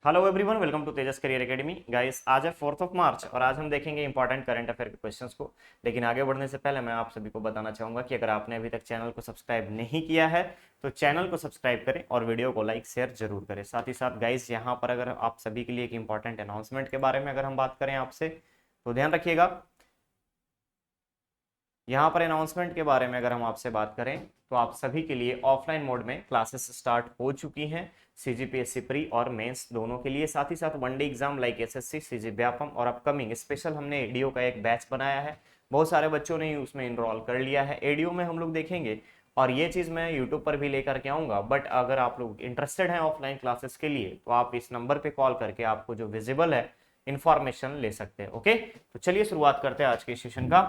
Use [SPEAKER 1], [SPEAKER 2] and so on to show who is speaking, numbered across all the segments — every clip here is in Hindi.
[SPEAKER 1] Hello everyone, welcome to Tejas career academy. Guys, आज है 4 मार्च और आज हम देखेंगे इंपॉर्टेंट करंट अफेयर के क्वेश्चंस को। लेकिन आगे बढ़ने से पहले मैं आप सभी को बताना चाहूंगा कि अगर आपने अभी तक चैनल को सब्सक्राइब नहीं किया है तो चैनल को सब्सक्राइब करें और वीडियो को लाइक शेयर जरूर करें। साथ ही साथ गाइस, यहाँ पर अगर आप सभी के लिए एक इंपॉर्टेंट अनाउंसमेंट के बारे में अगर हम बात करें आपसे तो ध्यान रखिएगा। यहाँ पर अनाउंसमेंट के बारे में अगर हम आपसे बात करें तो आप सभी के लिए ऑफलाइन मोड में क्लासेस स्टार्ट हो चुकी हैं, सीजीपीएससी प्री और मेंस दोनों के लिए। साथ ही साथ one day exam like SSC, CG Vyapam और अपकमिंग स्पेशल हमने एडीओ का एक बैच बनाया है। बहुत सारे बच्चों ने उसमें इनरोल कर लिया है। एडीओ में हम लोग देखेंगे और ये चीज़ मैं यूट्यूब पर भी लेकर के आऊँगा। बट अगर आप लोग इंटरेस्टेड हैं ऑफलाइन क्लासेस के लिए तो आप इस नंबर पर कॉल करके आपको जो विजिबल है इंफॉर्मेशन ले सकते हैं। ओके, तो चलिए शुरुआत करते हैं आज के सेशन का।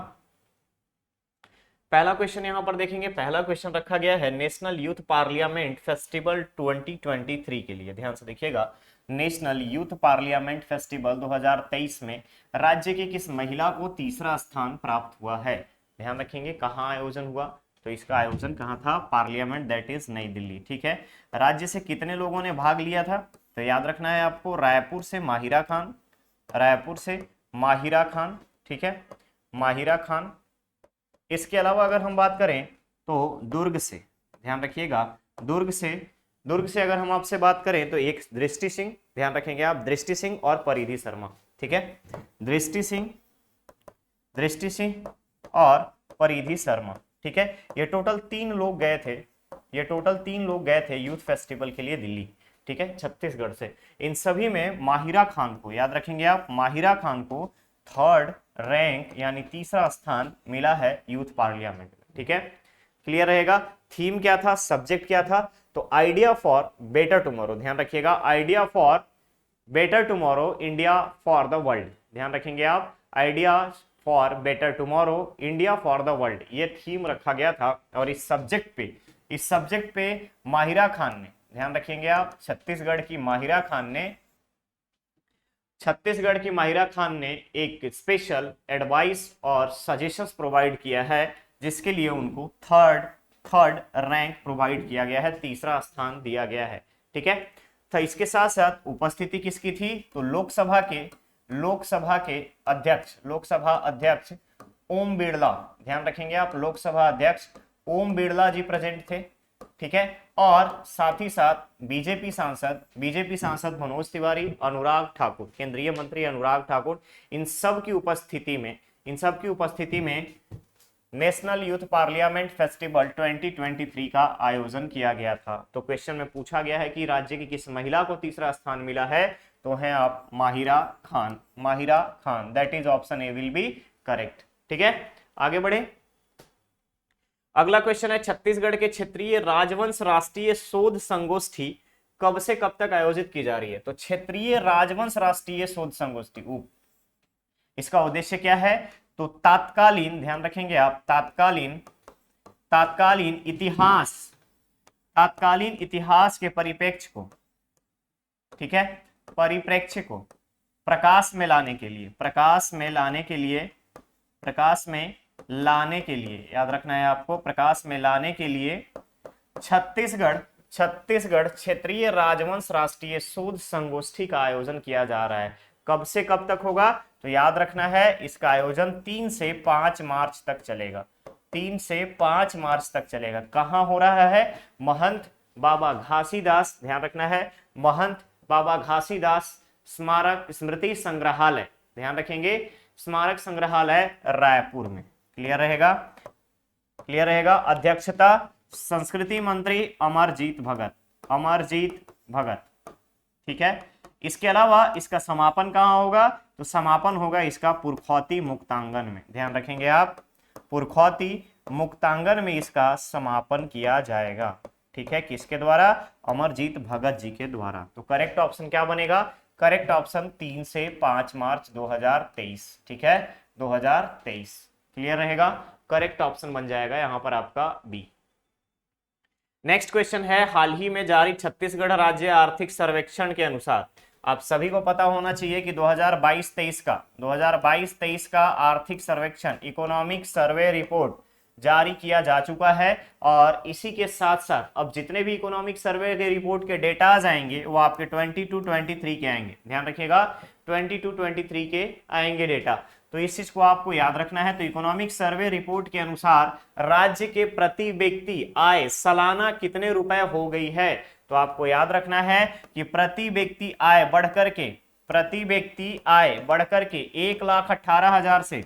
[SPEAKER 1] पहला क्वेश्चन यहां पर देखेंगे। पहला क्वेश्चन रखा गया है नेशनल यूथ पार्लियामेंट फेस्टिवल 2023 के लिए। ध्यान से देखिएगा, नेशनल यूथ पार्लियामेंट फेस्टिवल 2023 में राज्य की किस महिला को तीसरा स्थान प्राप्त हुआ है। ध्यान रखेंगे कहाँ आयोजन हुआ, तो इसका आयोजन कहाँ था, पार्लियामेंट दैट इज नई दिल्ली। ठीक है, राज्य से कितने लोगों ने भाग लिया था, तो याद रखना है आपको, रायपुर से माहिरा खान, रायपुर से माहिरा खान। ठीक है, माहिरा खान। इसके अलावा अगर हम बात करें तो दुर्ग से, ध्यान रखिएगा, दुर्ग से अगर हम आपसे बात करें तो एक दृष्टि सिंह, ध्यान रखेंगे आप, दृष्टि सिंह और परिधि शर्मा। ठीक है, दृष्टि सिंह और परिधि शर्मा। ठीक है, ये टोटल 3 लोग गए थे, यूथ फेस्टिवल के लिए दिल्ली। ठीक है, छत्तीसगढ़ से। इन सभी में माहिरा खान को, याद रखेंगे आप, माहिरा खान को 3rd रैंक यानी तीसरा स्थान मिला है यूथ पार्लियामेंट में। ठीक है, क्लियर रहेगा। थीम क्या था, सब्जेक्ट क्या था, तो आइडिया फॉर बेटर टुमारो। ध्यान रखिएगा, idea for better tomorrow, India for the world. ध्यान रखेंगे आप, idea for better tomorrow, India for the world, ये थीम रखा गया था। और इस सब्जेक्ट पे माहिरा खान ने, ध्यान रखेंगे आप, छत्तीसगढ़ की माहिरा खान ने एक स्पेशल एडवाइस और सजेशंस प्रोवाइड किया है, जिसके लिए उनको थर्ड रैंक प्रोवाइड किया गया है, तीसरा स्थान दिया गया है। ठीक है, तो इसके साथ साथ उपस्थिति किसकी थी, तो लोकसभा अध्यक्ष ओम बिरला। ध्यान रखेंगे आप, लोकसभा अध्यक्ष ओम बिरला जी प्रेजेंट थे। ठीक है, और साथ ही साथ बीजेपी सांसद मनोज तिवारी, अनुराग ठाकुर, केंद्रीय मंत्री अनुराग ठाकुर, इन सब की उपस्थिति में नेशनल यूथ पार्लियामेंट फेस्टिवल 2023 का आयोजन किया गया था। तो क्वेश्चन में पूछा गया है कि राज्य की किस महिला को तीसरा स्थान मिला है, तो है आप Mahira Khan, that is option A will be correct. ठीक है, आगे बढ़े। अगला क्वेश्चन है, छत्तीसगढ़ के क्षेत्रीय राजवंश राष्ट्रीय शोध संगोष्ठी कब से कब तक आयोजित की जा रही है, तो क्षेत्रीय राजवंश राष्ट्रीय शोध संगोष्ठी, इसका उद्देश्य क्या है, तो तात्कालीन, ध्यान रखेंगे आप, तात्कालीन इतिहास के परिप्रेक्ष्य को, ठीक है, परिप्रेक्ष्य को प्रकाश में लाने के लिए, याद रखना है आपको, प्रकाश में लाने के लिए छत्तीसगढ़ क्षेत्रीय राजवंश राष्ट्रीय शोध संगोष्ठी का आयोजन किया जा रहा है। कब से कब तक होगा, तो याद रखना है इसका आयोजन 3 से 5 मार्च तक चलेगा। 3 से 5 मार्च तक चलेगा। कहां हो रहा है, महंत बाबा घासीदास, ध्यान रखना है, महंत बाबा घासीदास स्मारक स्मृति संग्रहालय, ध्यान रखेंगे, स्मारक संग्रहालय रायपुर में। क्लियर रहेगा। अध्यक्षता संस्कृति मंत्री अमरजीत भगत। ठीक है, इसके अलावा इसका समापन कहां होगा, तो समापन होगा इसका पुरखौती मुक्तांगन में। ध्यान रखेंगे आप, पुरखौती मुक्तांगन में इसका समापन किया जाएगा। ठीक है, किसके द्वारा, अमरजीत भगत जी के द्वारा। तो करेक्ट ऑप्शन क्या बनेगा, करेक्ट ऑप्शन 3 से 5 मार्च 2023। ठीक है, 2023 क्लियर रहेगा, करेक्ट ऑप्शन बन जाएगा यहां पर आपका बी। नेक्स्ट क्वेश्चन है, हाल ही में जारी छत्तीसगढ़ राज्य आर्थिक सर्वेक्षण के अनुसार, आप सभी को पता होना चाहिए कि 2022-23 का आर्थिक सर्वेक्षण, इकोनॉमिक सर्वे रिपोर्ट जारी किया जा चुका है। और इसी के साथ साथ अब जितने भी इकोनॉमिक सर्वे के रिपोर्ट के डेटाज आएंगे वो आपके 22-23 के आएंगे, ध्यान रखिएगा 22-23 के आएंगे डेटा। तो इस चीज को आपको याद रखना है। तो इकोनॉमिक सर्वे रिपोर्ट के अनुसार राज्य के प्रति व्यक्ति आय सालाना कितने रुपए हो गई है, तो आपको याद रखना है कि प्रति व्यक्ति आय बढ़कर के 1,18,000 से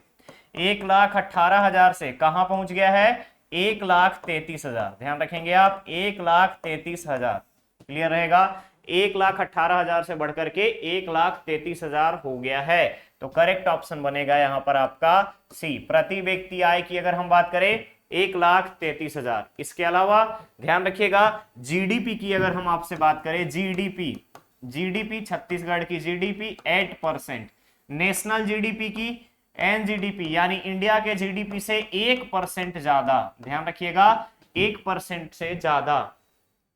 [SPEAKER 1] 1,18,000 से कहां पहुंच गया है 1,33,000। ध्यान रखेंगे आप 1,33,000, क्लियर रहेगा। 1,18,000 से बढ़कर के 1,33,000 हो गया है। तो करेक्ट ऑप्शन बनेगा यहां पर आपका सी। प्रति व्यक्ति आय की अगर हम बात करें 1,33,000। इसके अलावा ध्यान रखिएगा जीडीपी की अगर हम आपसे बात करें, जीडीपी छत्तीसगढ़ की जीडीपी 8%, नेशनल जीडीपी की एनजीडीपी यानी इंडिया के जीडीपी से 1% ज्यादा, ध्यान रखिएगा 1% से ज्यादा।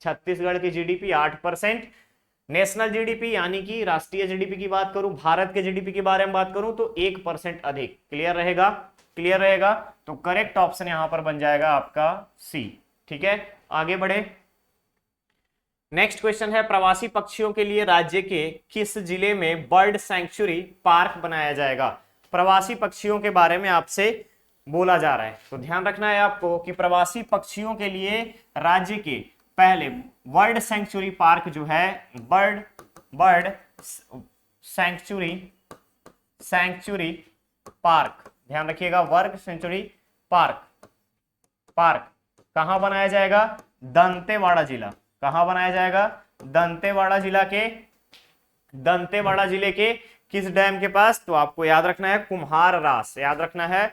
[SPEAKER 1] छत्तीसगढ़ की जीडीपी 8%, नेशनल जीडीपी यानी कि राष्ट्रीय जीडीपी की बात करूं, भारत के जीडीपी के बारे में बात करूं तो 1% अधिक। क्लियर रहेगा, क्लियर रहेगा। तो करेक्ट ऑप्शन यहां पर बन जाएगा आपका सी। ठीक है, आगे बढ़े। नेक्स्ट क्वेश्चन है प्रवासी पक्षियों के लिए राज्य के किस जिले में बर्ड सैंक्चुरी पार्क बनाया जाएगा। प्रवासी पक्षियों के बारे में आपसे बोला जा रहा है, तो ध्यान रखना है आपको कि प्रवासी पक्षियों के लिए राज्य के पहले बर्ड सैंक्चुरी पार्क जो है बर्ड सैंक्चुरी पार्क, ध्यान रखिएगा वर्ग सेंचुरी पार्क कहां बनाया जाएगा, दंतेवाड़ा जिला। कहां बनाया जाएगा, दंतेवाड़ा जिले के किस डैम के पास, तो आपको याद रखना है कुम्हार रास, याद रखना है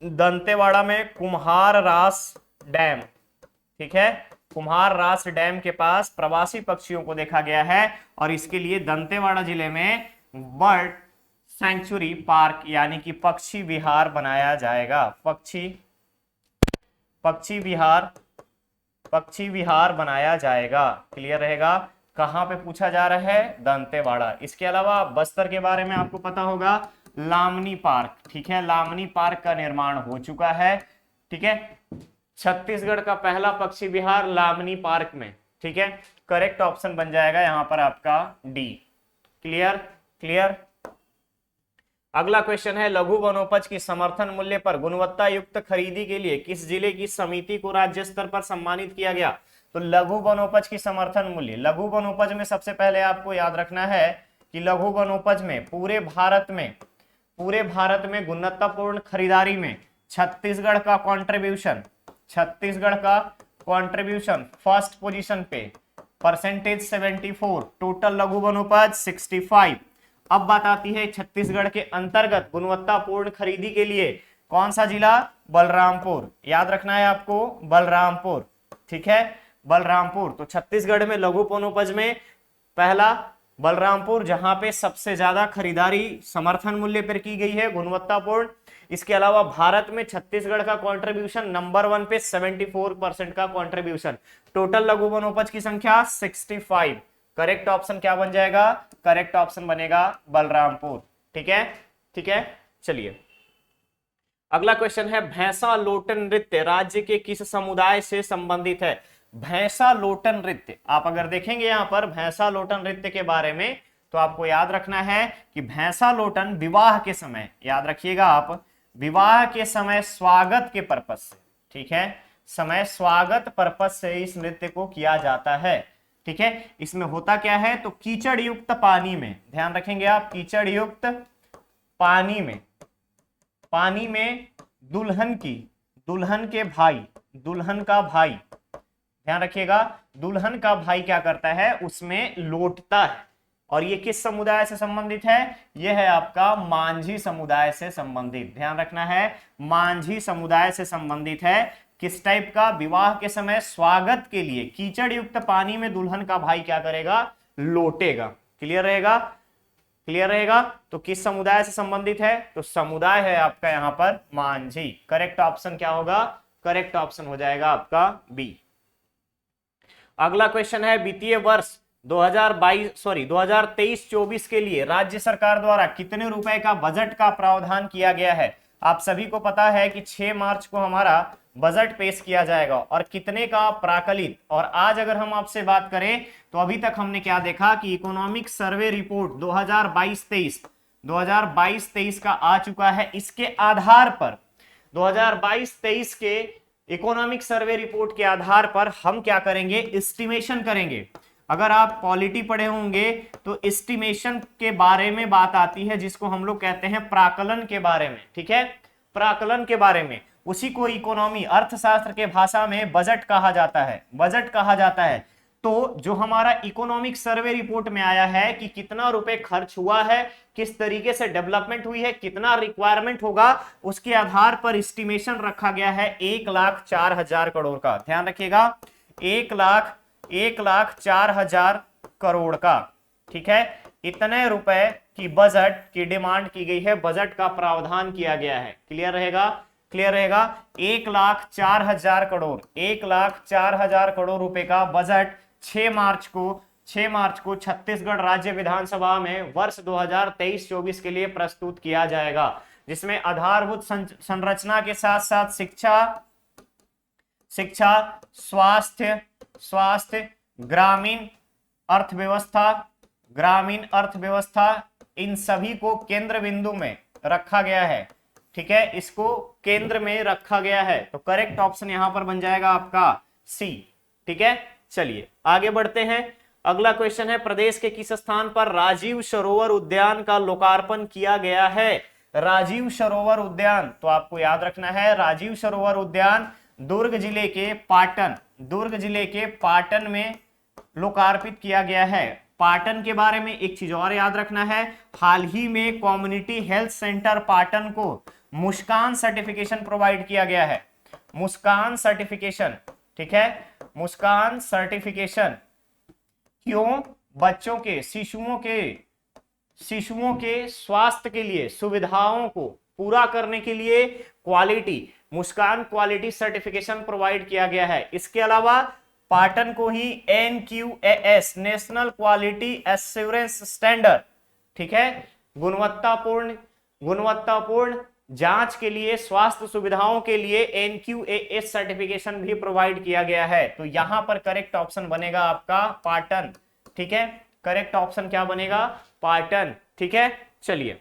[SPEAKER 1] दंतेवाड़ा में कुम्हार रास डैम। ठीक है, कुम्हार रास डैम के पास प्रवासी पक्षियों को देखा गया है और इसके लिए दंतेवाड़ा जिले में बर्ड सैंक्चुरी पार्क यानी कि पक्षी विहार बनाया जाएगा। पक्षी विहार बनाया जाएगा। क्लियर रहेगा। कहां पे पूछा जा रहा है, दंतेवाड़ा। इसके अलावा बस्तर के बारे में आपको पता होगा लामनी पार्क। ठीक है, लामनी पार्क का निर्माण हो चुका है। ठीक है, छत्तीसगढ़ का पहला पक्षी विहार लामनी पार्क में। ठीक है, करेक्ट ऑप्शन बन जाएगा यहां पर आपका डी। क्लियर। अगला क्वेश्चन है लघु वनोपज की समर्थन मूल्य पर गुणवत्ता युक्त खरीदी के लिए किस जिले की समिति को राज्य स्तर पर सम्मानित किया गया। तो लघु वनोपज की समर्थन मूल्य, लघु वनोपज में सबसे पहले आपको याद रखना है कि लघु वनोपज में पूरे भारत में गुणवत्तापूर्ण खरीदारी में छत्तीसगढ़ का कंट्रीब्यूशन फर्स्ट पोजीशन पे, परसेंटेज 74, टोटल लघु वनोपज 65। अब बात आती है छत्तीसगढ़ के अंतर्गत गुणवत्तापूर्ण खरीदी के लिए कौन सा जिला, बलरामपुर। याद रखना है आपको बलरामपुर। ठीक है, बलरामपुर। तो छत्तीसगढ़ में लघु वनोपज में पहला बलरामपुर, जहां पे सबसे ज्यादा खरीदारी समर्थन मूल्य पर की गई है गुणवत्तापूर्ण। इसके अलावा भारत में छत्तीसगढ़ का कंट्रीब्यूशन नंबर 1 पे 74% का कंट्रीब्यूशन, टोटल लघु वनोपज की संख्या 65। करेक्ट ऑप्शन क्या बन जाएगा, करेक्ट ऑप्शन बनेगा बलरामपुर। ठीक है, चलिए अगला क्वेश्चन है भैंसा लोटन नृत्य राज्य के किस समुदाय से संबंधित है। भैंसा लोटन नृत्य, आप अगर देखेंगे यहां पर भैंसा लोटन नृत्य के बारे में तो आपको याद रखना है कि भैंसा लोटन विवाह के समय, याद रखिएगा आप, विवाह के समय स्वागत के पर्पज से, ठीक है, समय स्वागत पर्पज से इस नृत्य को किया जाता है। ठीक है, इसमें होता क्या है, तो कीचड़ युक्त पानी में, ध्यान रखेंगे आप, कीचड़ युक्त पानी में दुल्हन का भाई, ध्यान रखिएगा, दुल्हन का भाई क्या करता है, उसमें लोटता है। और ये किस समुदाय से संबंधित है, यह है आपका मांझी समुदाय से संबंधित। ध्यान रखना है, मांझी समुदाय से संबंधित है। किस टाइप का, विवाह के समय स्वागत के लिए कीचड़ युक्त पानी में दुल्हन का भाई क्या करेगा, लोटेगा। क्लियर रहेगा। तो किस समुदाय से संबंधित है, तो समुदाय है आपका यहां पर मांझी। करेक्ट ऑप्शन क्या होगा, करेक्ट ऑप्शन हो जाएगा आपका बी। अगला क्वेश्चन है वित्तीय वर्ष 2023-24 के लिए राज्य सरकार द्वारा कितने रुपए का बजट का प्रावधान किया गया है। आप सभी को पता है कि 6 मार्च को हमारा बजट पेश किया जाएगा और कितने का प्राकलित। और आज अगर हम आपसे बात करें तो अभी तक हमने क्या देखा कि इकोनॉमिक सर्वे रिपोर्ट 2022-23 का आ चुका है। इसके आधार पर 2022-23 के इकोनॉमिक सर्वे रिपोर्ट के आधार पर हम क्या करेंगे, एस्टिमेशन करेंगे। अगर आप पॉलिटी पढ़े होंगे तो एस्टिमेशन के बारे में बात आती है, जिसको हम लोग कहते हैं प्राकलन के बारे में। ठीक है, प्राकलन के बारे में, उसी को इकोनॉमी अर्थशास्त्र के भाषा में बजट कहा जाता है, बजट कहा जाता है। तो जो हमारा इकोनॉमिक सर्वे रिपोर्ट में आया है कि कितना रुपए खर्च हुआ है, किस तरीके से डेवलपमेंट हुई है, कितना रिक्वायरमेंट होगा, उसके आधार पर एस्टिमेशन रखा गया है 1,04,000 करोड़ का। ध्यान रखिएगा, 1,04,000 करोड़ का। ठीक है, इतने रुपए की बजट की डिमांड की गई है, बजट का प्रावधान किया गया है। क्लियर रहेगा, क्लियर रहेगा। 1,04,000 करोड़, 1,04,000 करोड़ रुपए का बजट 6 मार्च को छत्तीसगढ़ राज्य विधानसभा में वर्ष 2023-24 के लिए प्रस्तुत किया जाएगा, जिसमें आधारभूत संरचना के साथ साथ शिक्षा, स्वास्थ्य, ग्रामीण अर्थव्यवस्था, इन सभी को केंद्र बिंदु में रखा गया है। ठीक है, इसको केंद्र में रखा गया है। तो करेक्ट ऑप्शन यहां पर बन जाएगा आपका सी। ठीक है, चलिए आगे बढ़ते हैं। अगला क्वेश्चन है, प्रदेश के किस स्थान पर राजीव सरोवर उद्यान का लोकार्पण किया गया है? राजीव सरोवर उद्यान, तो आपको याद रखना है, राजीव सरोवर उद्यान दुर्ग जिले के पाटन में लोकार्पित किया गया है। पाटन के बारे में एक चीज और याद रखना है, हाल ही में कम्युनिटी हेल्थ सेंटर पाटन को मुस्कान सर्टिफिकेशन प्रोवाइड किया गया है। मुस्कान सर्टिफिकेशन, ठीक है, मुस्कान सर्टिफिकेशन क्यों? बच्चों के, शिशुओं के स्वास्थ्य के लिए, सुविधाओं को पूरा करने के लिए मुस्कान क्वालिटी सर्टिफिकेशन प्रोवाइड किया गया है। इसके अलावा पाटन को ही NQAS national quality assurance standard, ठीक है, गुणवत्तापूर्ण जांच के लिए, स्वास्थ्य सुविधाओं के लिए NQAS सर्टिफिकेशन भी प्रोवाइड किया गया है। तो यहां पर करेक्ट ऑप्शन बनेगा आपका पाटन। ठीक है, करेक्ट ऑप्शन क्या बनेगा? पाटन। ठीक है, चलिए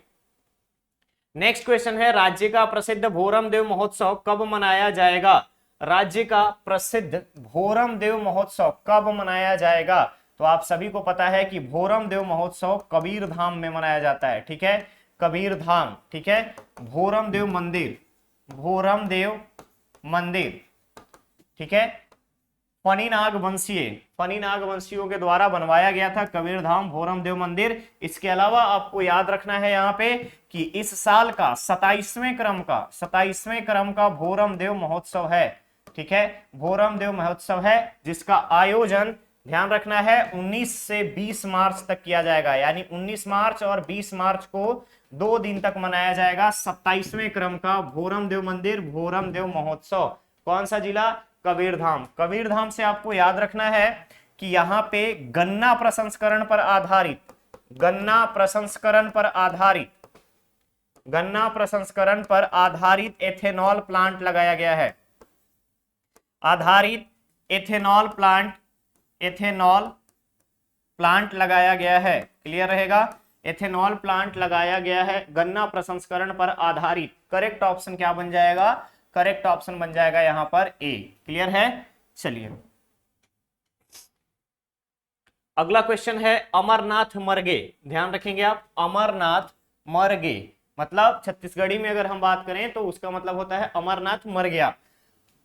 [SPEAKER 1] नेक्स्ट क्वेश्चन है, राज्य का प्रसिद्ध भोरम देव महोत्सव कब मनाया जाएगा? राज्य का प्रसिद्ध भोरम देव महोत्सव कब मनाया जाएगा? तो आप सभी को पता है कि भोरम देव महोत्सव कबीर धाम में मनाया जाता है। ठीक है, कबीर धाम, ठीक है, भोरम देव मंदिर, ठीक है, फणिनाग वंशियों के द्वारा बनवाया गया था कबीर धाम भोरम देव मंदिर। इसके अलावा आपको याद रखना है यहाँ पे कि इस साल का 27वें क्रम का भोरम देव महोत्सव है। ठीक है, भोरम देव महोत्सव है, जिसका आयोजन ध्यान रखना है 19 से 20 मार्च तक किया जाएगा। यानी 19 मार्च और 20 मार्च को 2 दिन तक मनाया जाएगा 27वें क्रम का भोरम देव मंदिर भोरम देव महोत्सव। कौन सा जिला? कबीरधाम। कबीरधाम से आपको याद रखना है कि यहाँ पे गन्ना प्रसंस्करण पर आधारित एथेनॉल प्लांट लगाया गया है। एथेनॉल प्लांट लगाया गया है। क्लियर रहेगा, एथेनॉल प्लांट लगाया गया है गन्ना प्रसंस्करण पर आधारित। करेक्ट ऑप्शन क्या बन जाएगा? करेक्ट ऑप्शन बन जाएगा यहां पर ए। क्लियर है, चलिए अगला क्वेश्चन है, अमरनाथ मरगे। ध्यान रखेंगे आप, अमरनाथ मरगे मतलब छत्तीसगढ़ी में अगर हम बात करें तो उसका मतलब होता है अमरनाथ मर गया।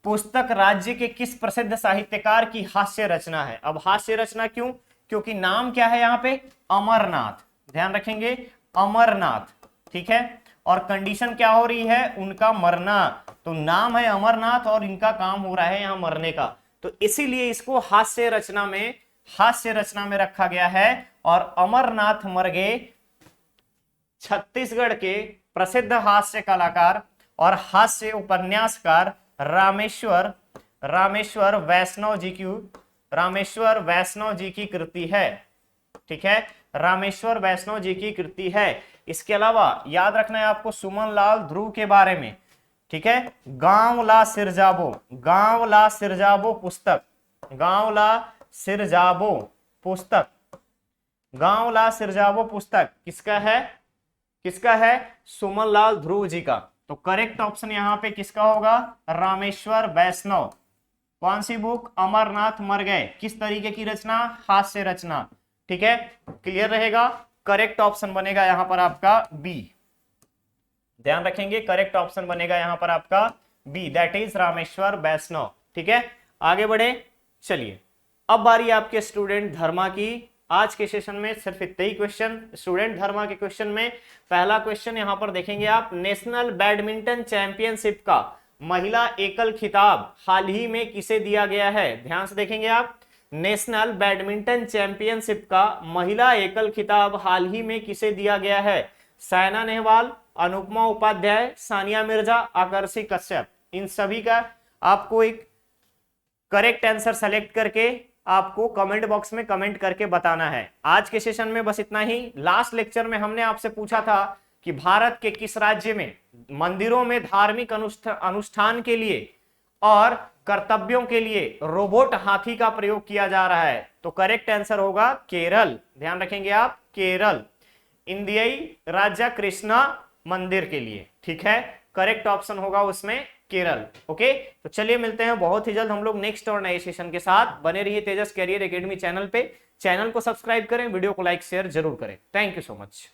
[SPEAKER 1] पुस्तक राज्य के किस प्रसिद्ध साहित्यकार की हास्य रचना है? अब हास्य रचना क्यों? क्योंकि नाम क्या है यहाँ पे? अमरनाथ। ध्यान रखेंगे, अमरनाथ, ठीक है, और कंडीशन क्या हो रही है? उनका मरना। तो नाम है अमरनाथ और इनका काम हो रहा है यहाँ मरने का, तो इसीलिए इसको हास्य रचना में रखा गया है। और अमरनाथ मरगे छत्तीसगढ़ के प्रसिद्ध हास्य कलाकार और हास्य उपन्यासकार रामेश्वर वैष्णव जी की कृति है। ठीक है, रामेश्वर वैष्णव जी की कृति है। इसके अलावा याद रखना है आपको सुमन लाल ध्रुव के बारे में, ठीक है। गांव ला सिरजाबो, गांव ला सिरजाबो पुस्तक, गांव ला सिरजाबो पुस्तक, गांव ला सिरजाबो पुस्तक किसका है, किसका है, सुमन लाल ध्रुव जी का। तो करेक्ट ऑप्शन यहां पे किसका होगा, रामेश्वर वैष्णव। कौन सी बुक, अमरनाथ मर गए, किस तरीके की रचना, हास्य रचना, ठीक है। क्लियर रहेगा, करेक्ट ऑप्शन बनेगा यहां पर आपका बी, ध्यान रखेंगे करेक्ट ऑप्शन बनेगा यहां पर आपका बी, दैट इज रामेश्वर वैष्णव, ठीक है। आगे बढ़े, चलिए अब बारी आपके स्टूडेंट धर्मा की। आज के सेशन में सिर्फ इतने ही क्वेश्चन स्टूडेंट धर्मा के क्वेश्चन में। पहला क्वेश्चन यहां पर देखेंगे आप, नेशनल बैडमिंटन चैंपियनशिप का महिला एकल खिताब हाल ही में किसे दिया गया है। ध्यान से देखेंगे आप, नेशनल बैडमिंटन चैंपियनशिप का महिला एकल खिताब हाल ही में किसे दिया गया है। साइना नेहवाल, अनुपमा उपाध्याय, सानिया मिर्जा, आकर्षि कश्यप। इन सभी का आपको एक करेक्ट आंसर सेलेक्ट करके आपको कमेंट बॉक्स में कमेंट करके बताना है। आज के सेशन में बस इतना ही। लास्ट लेक्चर में हमने आपसे पूछा था कि भारत के किस राज्य में मंदिरों में धार्मिक अनुष्ठान के लिए और कर्तव्यों के लिए रोबोट हाथी का प्रयोग किया जा रहा है। तो करेक्ट आंसर होगा केरल, ध्यान रखेंगे आप, केरल। इंदियाई राज्य कृष्णा मंदिर के लिए, ठीक है, करेक्ट ऑप्शन होगा उसमें केरल। ओके, तो चलिए मिलते हैं बहुत ही जल्द हम लोग नेक्स्ट और नए सेशन के साथ। बने रहिए तेजस कैरियर एकेडमी चैनल पे। चैनल को सब्सक्राइब करें, वीडियो को लाइक शेयर जरूर करें। Thank you so much.